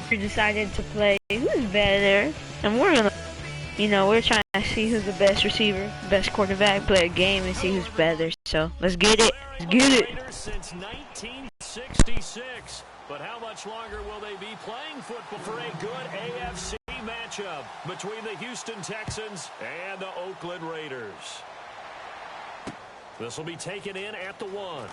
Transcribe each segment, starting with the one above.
We decided to play who's better, and we're trying to see who's the best receiver, best quarterback, play a game and see who's better. So let's get it. Let's get it. Since 1966. But how much longer will they be playing football for a good AFC matchup between the Houston Texans and the Oakland Raiders? This will be taken in at the 1.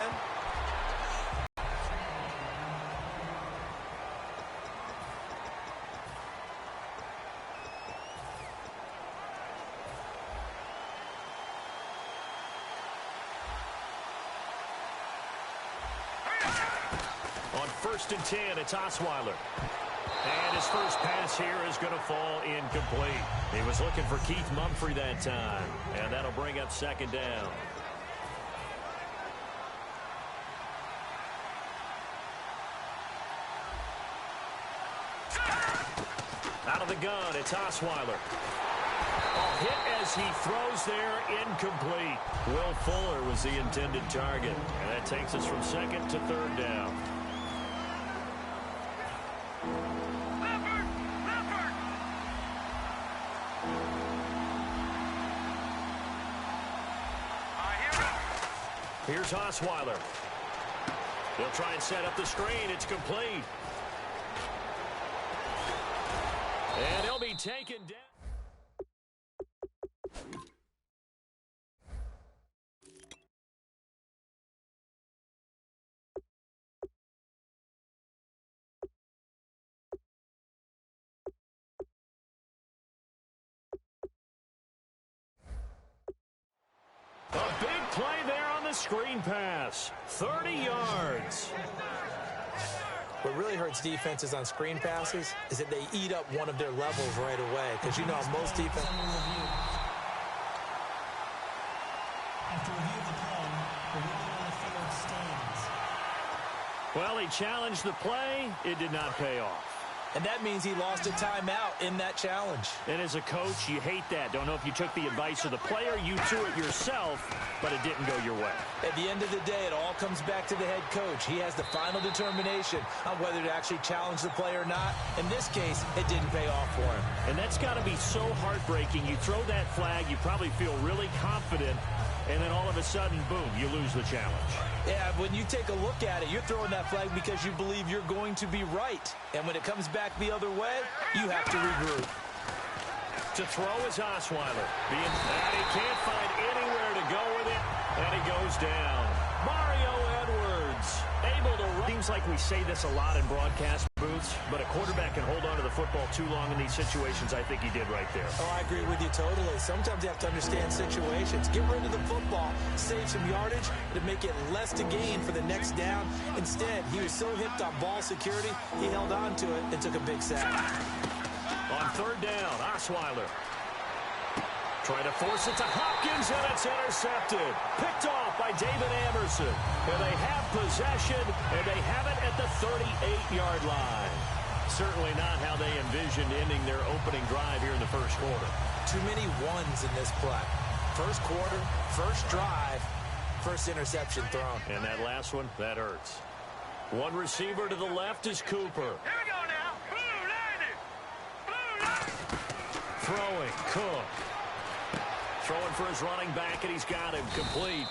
On 1st and 10, it's Osweiler. And his first pass here is going to fall incomplete. He was looking for Keith Mumphrey that time. And that'll bring up 2nd down. Out of the gun, it's Osweiler. Hit as he throws there, incomplete. Will Fuller was the intended target. And that takes us from 2nd to 3rd down. Here's Osweiler. He'll try and set up the screen. It's complete. And he'll be taken down. A big play there on the screen pass. 30 yards. What really hurts defenses on screen passes is that they eat up one of their levels right away. Because you know most defense. After review of the play, the ruling on the field stands. Well, he challenged the play. It did not pay off. And that means he lost a timeout in that challenge. And as a coach, you hate that. Don't know if you took the advice of the player. You threw it yourself, but it didn't go your way. At the end of the day, it all comes back to the head coach. He has the final determination on whether to actually challenge the play or not. In this case, it didn't pay off for him. And that's got to be so heartbreaking. You throw that flag, you probably feel really confident, and then all of a sudden, boom, you lose the challenge. Yeah, when you take a look at it, you're throwing that flag because you believe you're going to be right. And when it comes back the other way, you have to regroup. To throw is Osweiler. And he can't find anywhere to go with it, and he goes down. Mario Edwards able to run. Seems like we say this a lot in broadcast booths, but a quarterback can hold on to the football too long in these situations. I think he did right there. Oh, I agree with you totally. Sometimes you have to understand situations. Get rid of the football, save some yardage to make it less to gain for the next down. Instead, he was so hipped on ball security, he held on to it and took a big sack. On 3rd down, Osweiler. Trying to force it to Hopkins, and it's intercepted. Picked off by David Amerson. And they have possession, and they have it at the 38-yard line. Certainly not how they envisioned ending their opening drive here in the first quarter. Too many ones in this play. First quarter, first drive, first interception thrown. And that last one, that hurts. One receiver to the left is Cooper. Here we go now. Blue 90. Throwing, Cook. Throwing for his running back, and he's got him complete.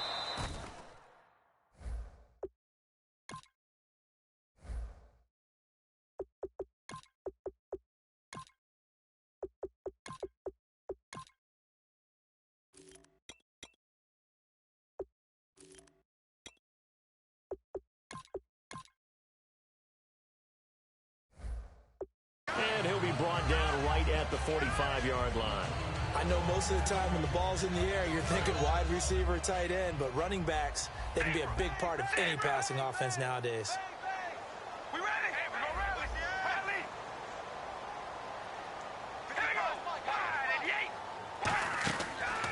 And he'll be brought down right at the 45-yard line. I know most of the time when the ball's in the air, you're thinking wide receiver, tight end, but running backs, they can be a big part of any passing offense nowadays. We ready? Hey, we're gonna rally. Rally. Here we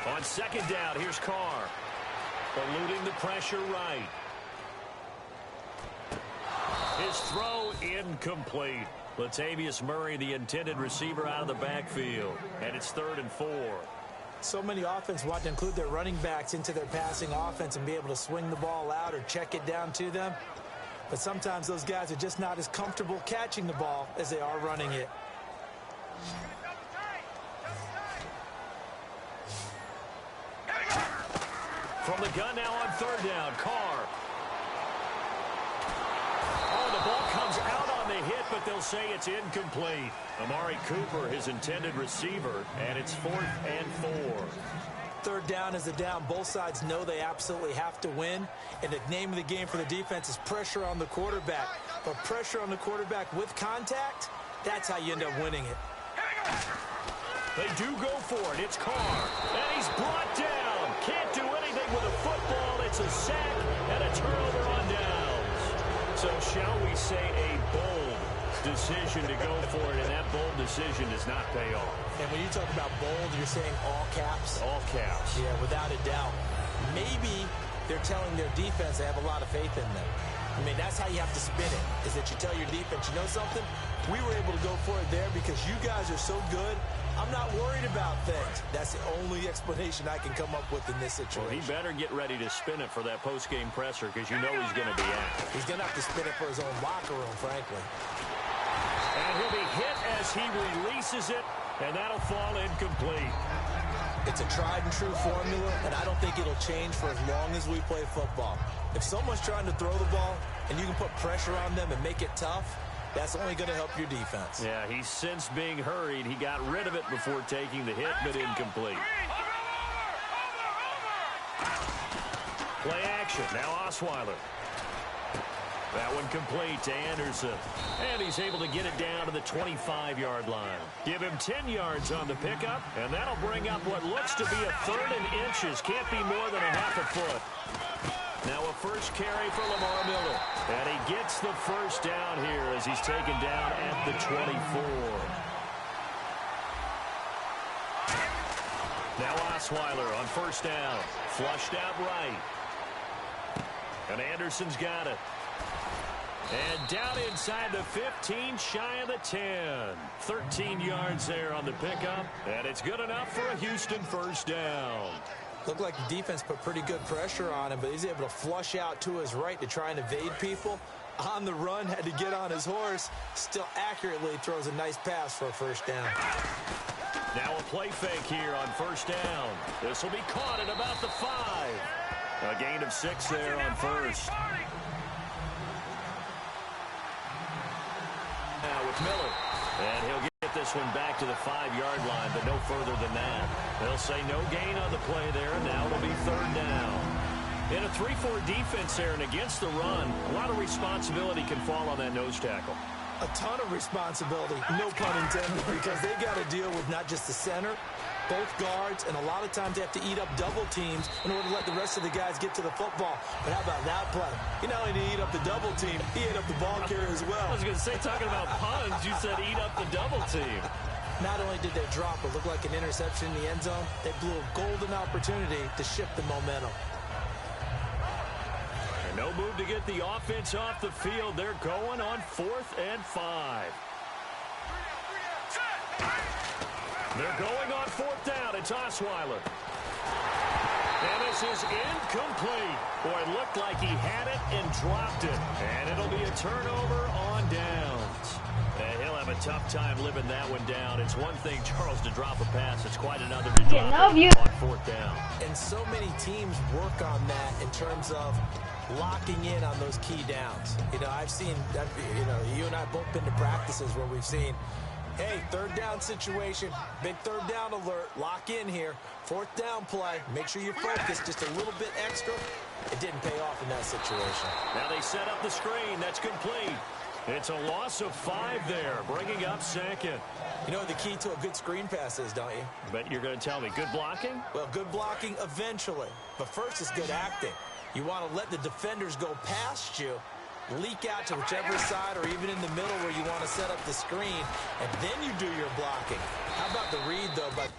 go. On 2nd down, here's Carr. Eluding the pressure right. His throw incomplete. Latavius Murray, the intended receiver, out of the backfield. And it's 3rd and 4. So many offenses want to include their running backs into their passing offense and be able to swing the ball out or check it down to them. But sometimes those guys are just not as comfortable catching the ball as they are running it. From the gun now on third down, Carr. Oh, the ball comes out on the hit, but they'll say it's incomplete. Amari Cooper, his intended receiver, and it's 4th and 4. Third down is a down. Both sides know they absolutely have to win. And the name of the game for the defense is pressure on the quarterback. But pressure on the quarterback with contact, that's how you end up winning it. They do go for it. It's Carr. And he's brought down. Can't do anything with a football. It's a sack and a turnover on downs. So shall we say a bold decision to go for it, and that bold decision does not pay off. And when you talk about bold, you're saying all caps? All caps. Yeah, without a doubt. Maybe they're telling their defense they have a lot of faith in them. I mean, that's how you have to spin it, is that you tell your defense, you know something? We were able to go for it there because you guys are so good. I'm not worried about things. That's the only explanation I can come up with in this situation. Well, he better get ready to spin it for that post-game presser because you know he's going to be active. He's going to have to spin it for his own locker room, frankly. And he'll be hit as he releases it, and that'll fall incomplete. It's a tried-and-true formula, and I don't think it'll change for as long as we play football. If someone's trying to throw the ball and you can put pressure on them and make it tough, that's only going to help your defense. Yeah, he's since being hurried. He got rid of it before taking the hit, but incomplete. Play action. Now Osweiler. That one complete to Anderson. And he's able to get it down to the 25-yard line. Give him 10 yards on the pickup, and that'll bring up what looks to be a 3rd and inches. Can't be more than a half a foot. Now a first carry for Lamar Miller. And he gets the first down here as he's taken down at the 24. Now Osweiler on first down. Flushed out right. And Anderson's got it. And down inside the 15, shy of the 10. 13 yards there on the pickup. And it's good enough for a Houston first down. Looked like the defense put pretty good pressure on him, but he's able to flush out to his right to try and evade people. On the run, had to get on his horse. Still accurately throws a nice pass for a first down. Now a play fake here on first down. This will be caught at about the 5. A gain of 6 there on first. Now with Miller. And he'll get this one back to the 5-yard line, but no further than that. They'll say no gain on the play there. Now it'll be 3rd down. In a 3-4 defense there and against the run, a lot of responsibility can fall on that nose tackle. A ton of responsibility, no pun intended, because they got to deal with not just the center, both guards, and a lot of times they have to eat up double teams in order to let the rest of the guys get to the football. But how about that play? He not only did he eat up the double team, he ate up the ball carrier as well. I was going to say, talking about puns, you said eat up the double team. Not only did they drop what looked like an interception in the end zone, they blew a golden opportunity to shift the momentum. And no move to get the offense off the field. They're going on 4th and 5. They're going on 4th down. It's Osweiler. And this is incomplete. Boy, it looked like he had it and dropped it. And it'll be a turnover on downs. And he'll have a tough time living that one down. It's one thing, Charles, to drop a pass. It's quite another to drop it on 4th down. And so many teams work on that in terms of locking in on those key downs. You know, I've seen, you and I both been to practices where we've seen, hey, 3rd down situation, big 3rd down alert, lock in here, 4th down play, make sure you focus just a little bit extra. It didn't pay off in that situation. Now they set up the screen. That's complete. It's a loss of 5 there, bringing up 2nd. You know what the key to a good screen pass is, don't you? But you're going to tell me, good blocking? Well, good blocking eventually. But first is good acting. You want to let the defenders go past you, leak out to whichever side or even in the middle where you want to set up the screen, and then you do your blocking. How about the read, though? But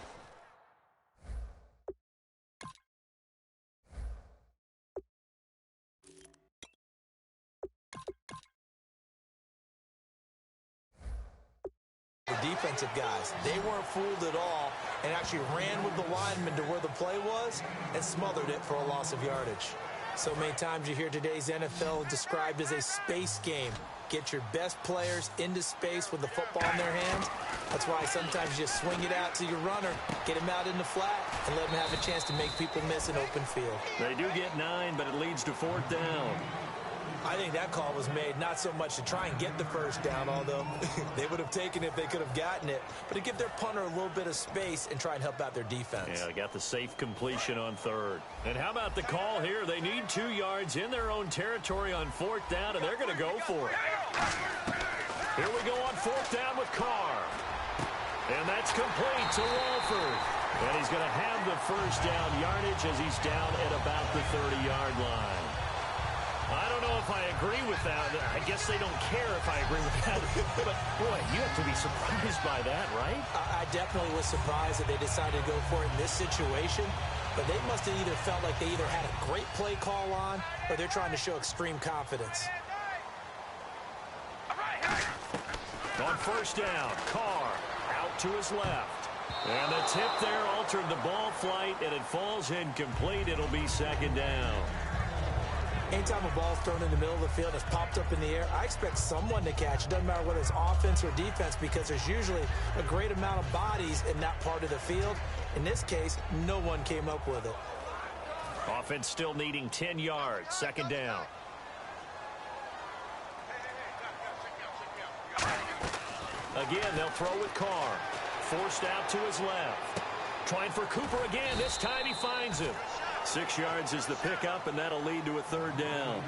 the defensive guys, they weren't fooled at all and actually ran with the lineman to where the play was and smothered it for a loss of yardage. So many times you hear today's NFL described as a space game. Get your best players into space with the football in their hands. That's why sometimes you just swing it out to your runner, get him out in the flat, and let him have a chance to make people miss an open field. They do get 9, but it leads to 4th down. I think that call was made not so much to try and get the first down, although they would have taken it if they could have gotten it, but to give their punter a little bit of space and try and help out their defense. Yeah, they got the safe completion on 3rd. And how about the call here? They need 2 yards in their own territory on 4th down, and they're going to go for it. Here we go on 4th down with Carr. And that's complete to Walford. And he's going to have the first down yardage as he's down at about the 30-yard line. I don't know if I agree with that. I guess they don't care if I agree with that. But, boy, you have to be surprised by that, right? I definitely was surprised that they decided to go for it in this situation. But they must have either felt like they either had a great play call on or they're trying to show extreme confidence. On 1st down, Carr out to his left. And the tip there altered the ball flight, and it falls incomplete. It'll be 2nd down. Anytime a ball's thrown in the middle of the field, it's popped up in the air, I expect someone to catch. It doesn't matter whether it's offense or defense because there's usually a great amount of bodies in that part of the field. In this case, no one came up with it. Offense still needing 10 yards. 2nd down. Again, they'll throw with Carr. Forced out to his left. Trying for Cooper again. This time he finds him. 6 yards is the pickup, and that'll lead to a 3rd down.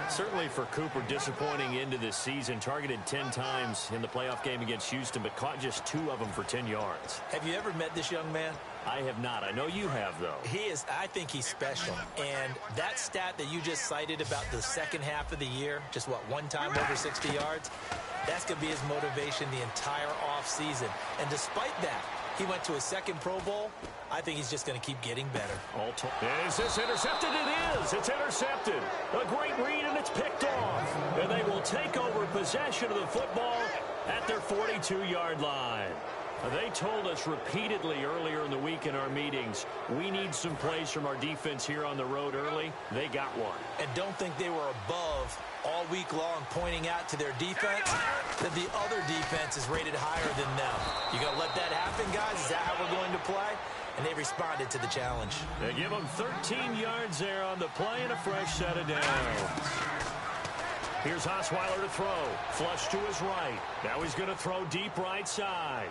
Certainly for Cooper, disappointing into this season. Targeted 10 times in the playoff game against Houston, but caught just 2 of them for 10 yards. Have you ever met this young man? I have not. I know you have, though. I think he's special. And that stat that you just cited about the second half of the year, just one time over 60 yards, that's going to be his motivation the entire offseason. And despite that, he went to his 2nd Pro Bowl. I think he's just going to keep getting better. Is this intercepted? It is. It's intercepted. A great read, and it's picked off. And they will take over possession of the football at their 42-yard line. They told us repeatedly earlier in the week in our meetings, we need some plays from our defense here on the road early. They got one. And don't think they were above all week long pointing out to their defense that the other defense is rated higher than them. You going to let that happen, guys? Is that how we're going to play? And they responded to the challenge. They give them 13 yards there on the play and a fresh set of downs. Here's Osweiler to throw. Flush to his right. Now he's going to throw deep right side.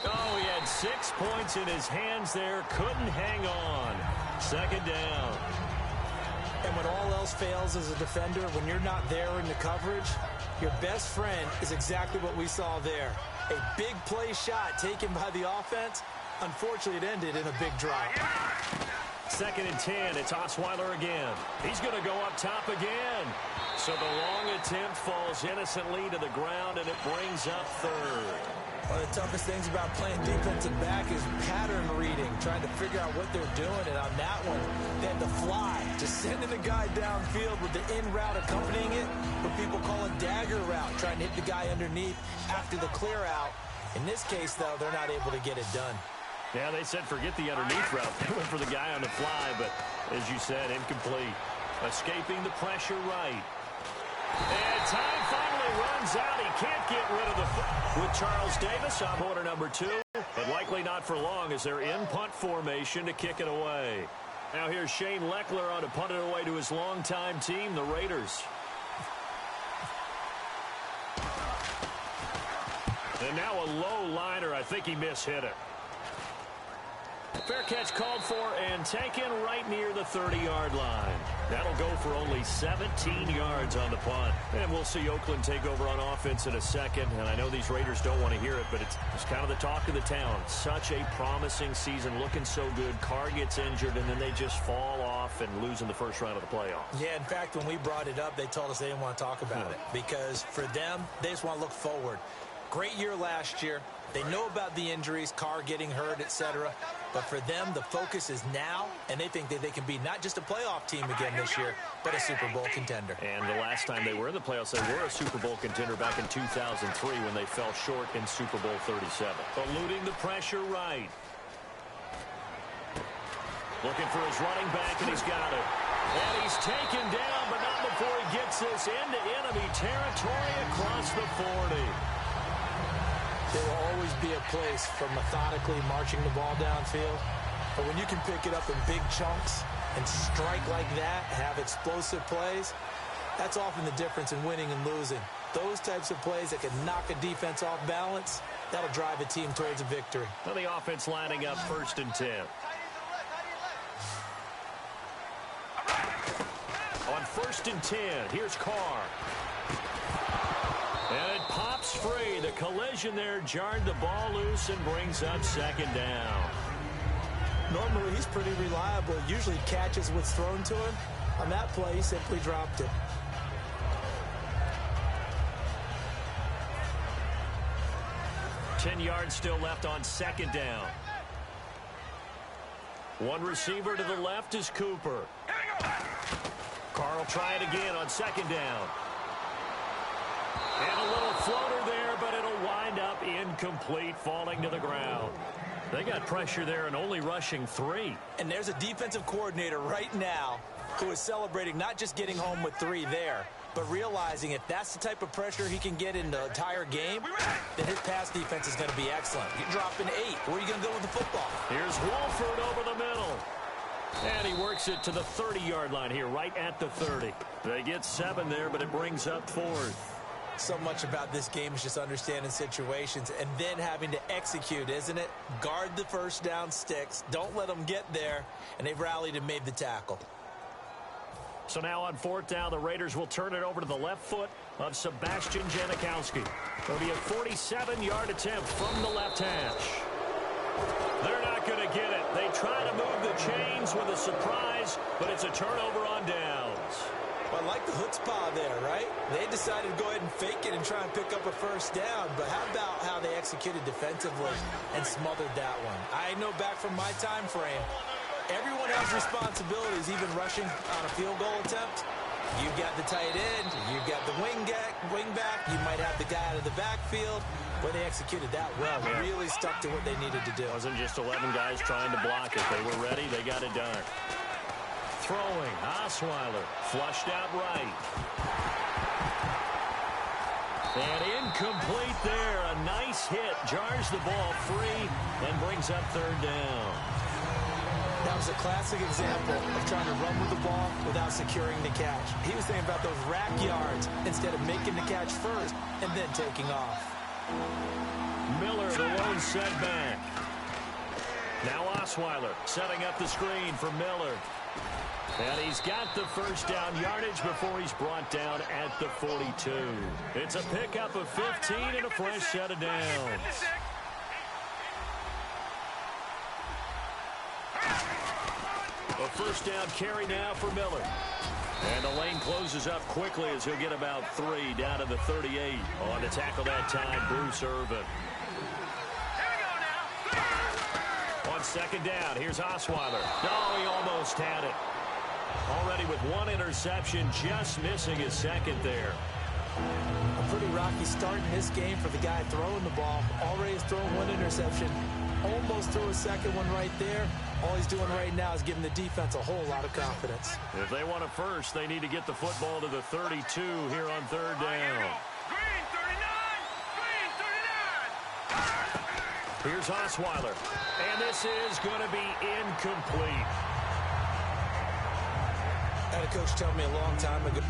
Oh, he had 6 points in his hands there. Couldn't hang on. 2nd down. And when all else fails as a defender, when you're not there in the coverage, your best friend is exactly what we saw there. A big play shot taken by the offense. Unfortunately, it ended in a big drop. 2nd and 10. It's Osweiler again. He's going to go up top again. So the long attempt falls innocently to the ground, and it brings up 3rd. One of the toughest things about playing defensive back is pattern reading, trying to figure out what they're doing. And on that one, they had to fly, just sending the guy downfield with the in route accompanying it, what people call a dagger route, trying to hit the guy underneath after the clear out. In this case, though, they're not able to get it done. Yeah, they said forget the underneath route. They went for the guy on the fly, but as you said, incomplete. Escaping the pressure right. And time finally runs out. He can't get rid of the foot with Charles Davis on quarter number 2, but likely not for long as they're in punt formation to kick it away. Now here's Shane Lechler on to punt it away to his longtime team, the Raiders. And now a low liner. I think he mishit it. Fair catch called for and taken right near the 30-yard line. That'll go for only 17 yards on the punt. And we'll see Oakland take over on offense in a second. And I know these Raiders don't want to hear it, but it's kind of the talk of the town. Such a promising season, looking so good. Carr gets injured, and then they just fall off and lose in the first round of the playoffs. Yeah, in fact, when we brought it up, they told us they didn't want to talk about it. Because for them, they just want to look forward. Great year last year. They know about the injuries, Carr getting hurt, etc. But for them, the focus is now, and they think that they can be not just a playoff team again this year, but a Super Bowl contender. And the last time they were in the playoffs, they were a Super Bowl contender back in 2003 when they fell short in Super Bowl 37. Eluding the pressure right. Looking for his running back, and he's got it. And he's taken down, but not before he gets this into enemy territory across the 40. There will always be a place for methodically marching the ball downfield. But when you can pick it up in big chunks and strike like that, have explosive plays, that's often the difference in winning and losing. Those types of plays that can knock a defense off balance, that'll drive a team towards a victory. Well, the offense lining up 1st and 10. On 1st and 10, here's Carr. And it pops free. The collision there jarred the ball loose and brings up 2nd down. Normally, he's pretty reliable. Usually catches what's thrown to him. On that play, he simply dropped it. Yards still left on 2nd down. One receiver to the left is Cooper. Carr will try it again on 2nd down. And a little floater there, but it'll wind up incomplete, falling to the ground. They got pressure there and only rushing 3. And there's a defensive coordinator right now who is celebrating not just getting home with 3 there, but realizing if that's the type of pressure he can get in the entire game, then his pass defense is going to be excellent. You're dropping 8. Where are you going to go with the football? Here's Wolford over the middle. And he works it to the 30-yard line here, right at the 30. They get 7 there, but it brings up 4th. So much about this game is just understanding situations and then having to execute, isn't it? Guard the first down sticks. Don't let them get there. And they've rallied and made the tackle. So now on 4th down, the Raiders will turn it over to the left foot of Sebastian Janikowski. It'll be a 47-yard attempt from the left hash. They're not going to get it. They try to move the chains with a surprise, but it's a turnover on downs. Well, I like the chutzpah there, right? They decided to go ahead and fake it and try and pick up a first down, but how about how they executed defensively and smothered that one? I know back from my time frame, everyone has responsibilities, even rushing on a field goal attempt. You've got the tight end, you've got the wing back, you might have the guy out of the backfield. But they executed that well. They really stuck to what they needed to do. It wasn't just 11 guys trying to block it. They were ready. They got it done. Throwing, Osweiler, flushed out right. And incomplete there. A nice hit. Jars the ball free and brings up 3rd down. That was a classic example of trying to run with the ball without securing the catch. He was thinking about those rack yards instead of making the catch first and then taking off. Miller, the lone setback. Now Osweiler setting up the screen for Miller. And he's got the first down yardage before he's brought down at the 42. It's a pickup of 15 and a fresh set of downs. A first down carry now for Miller. And the lane closes up quickly as he'll get about 3 down to the 38. On to tackle that time, Bruce Irvin. On 2nd down, here's Osweiler. Oh, he almost had it. Already with 1 interception, just missing his 2nd there. A pretty rocky start in this game for the guy throwing the ball. Already has thrown 1 interception. Almost threw a 2nd one right there. All he's doing right now is giving the defense a whole lot of confidence. If they want a first, they need to get the football to the 32 here on 3rd down. Green 39! Green 39! Here's Osweiler. And this is going to be incomplete. I had a coach tell me a long time ago,